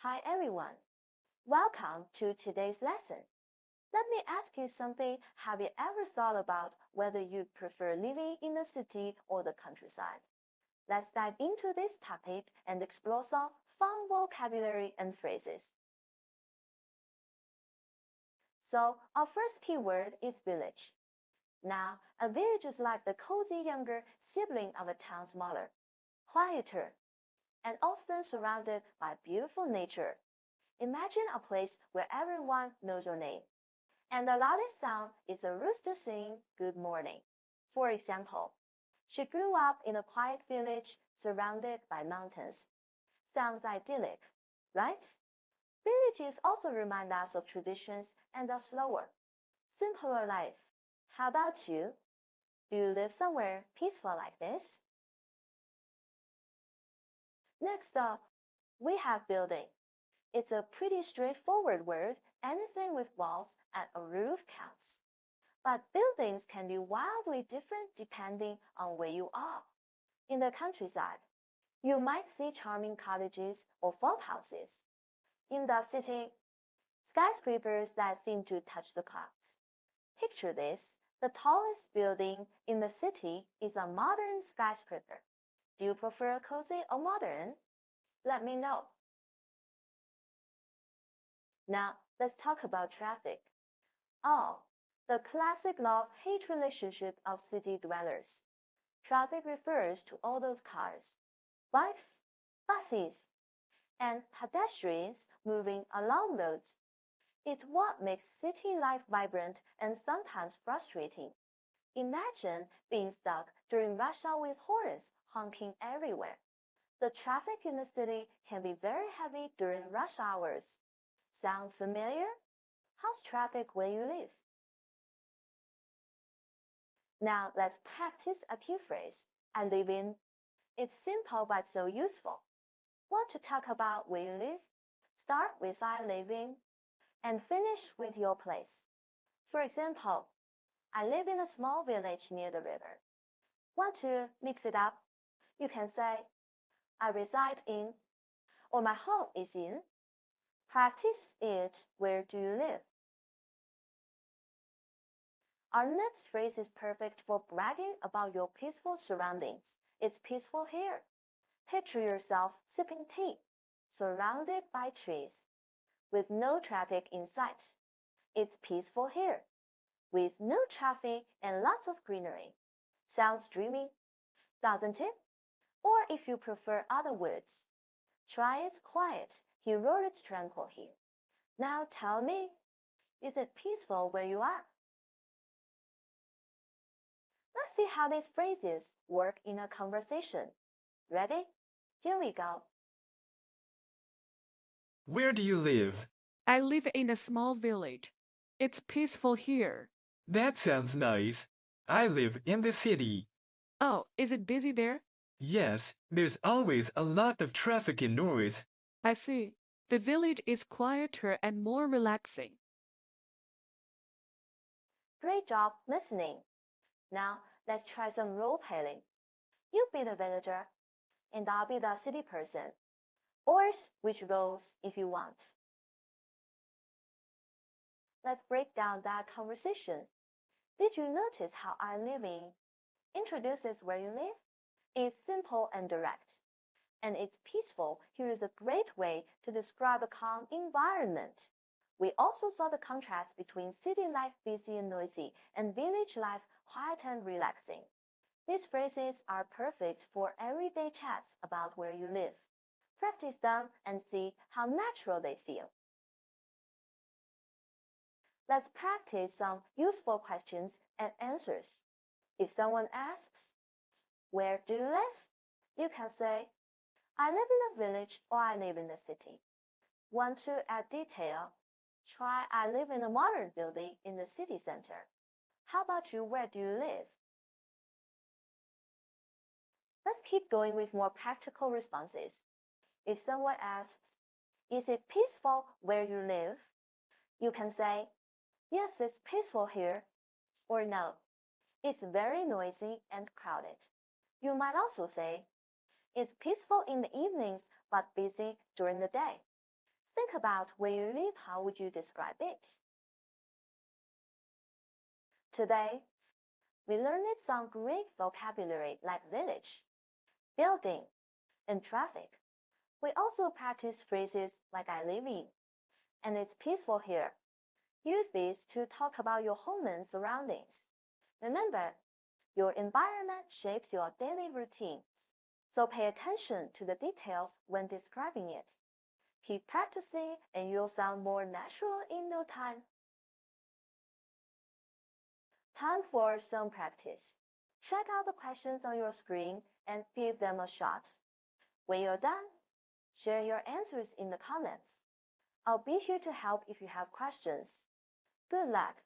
Hi everyone. Welcome to today's lesson. Let me ask you something. Have you ever thought about whether you'd prefer living in the city or the countryside? Let's dive into this topic and explore some fun vocabulary and phrases. So, our first keyword is village. Now, a village is like the cozy younger sibling of a town smaller, quieter, and often surrounded by beautiful nature. Imagine a place where everyone knows your name, and the loudest sound is a rooster saying good morning. For example, she grew up in a quiet village surrounded by mountains. Sounds idyllic, right? Villages also remind us of traditions and a slower, simpler life. How about you? Do you live somewhere peaceful like this? Next up, we have building. It's a pretty straightforward word. Anything with walls and a roof counts. But buildings can be wildly different depending on where you are. In the countryside, you might see charming cottages or farmhouses. In the city, skyscrapers that seem to touch the clouds. Picture this. The tallest building in the city is a modern skyscraper. Do you prefer cozy or modern? Let me know. Now, let's talk about traffic. Oh, the classic love-hate relationship of city dwellers. Traffic refers to all those cars, bikes, buses, and pedestrians moving along roads. It's what makes city life vibrant and sometimes frustrating. Imagine being stuck during rush hour with horns honking everywhere. The traffic in the city can be very heavy during rush hours. Sound familiar? How's traffic where you live? Now let's practice a key phrase. I live in. It's simple but so useful. Want to talk about where you live? Start with I live in and finish with your place. For example, I live in a small village near the river. Want to mix it up? You can say, I reside in, or my home is in. Practice it. Where do you live? Our next phrase is perfect for bragging about your peaceful surroundings. It's peaceful here. Picture yourself sipping tea, surrounded by trees, with no traffic in sight. It's peaceful here, with no traffic and lots of greenery. Sounds dreamy, doesn't it? Or if you prefer other words, try it's quiet. He wrote it's tranquil here. Now tell me, is it peaceful where you are? Let's see how these phrases work in a conversation. Ready? Here we go. Where do you live? I live in a small village. It's peaceful here. That sounds nice. I live in the city. Oh, is it busy there? Yes, there's always a lot of traffic and noise. I see. The village is quieter and more relaxing. Great job listening. Now let's try some role playing. You be the villager, and I'll be the city person. Or switch roles if you want. Let's break down that conversation. Did you notice how I live in introduces where you live? It's simple and direct. And it's peaceful. Here is a great way to describe a calm environment. We also saw the contrast between city life busy and noisy and village life quiet and relaxing. These phrases are perfect for everyday chats about where you live. Practice them and see how natural they feel. Let's practice some useful questions and answers. If someone asks, where do you live? You can say, I live in a village or I live in a city. Want to add detail? Try I live in a modern building in the city center. How about you? Where do you live? Let's keep going with more practical responses. If someone asks, is it peaceful where you live? You can say, yes, it's peaceful here. Or no, it's very noisy and crowded. You might also say, it's peaceful in the evenings but busy during the day. Think about where you live, how would you describe it? Today, we learned some great vocabulary like village, building, and traffic. We also practice phrases like I live in, and it's peaceful here. Use these to talk about your home and surroundings. Remember, your environment shapes your daily routines, so pay attention to the details when describing it. Keep practicing and you'll sound more natural in no time. Time for some practice. Check out the questions on your screen and give them a shot. When you're done, share your answers in the comments. I'll be here to help if you have questions. Good luck!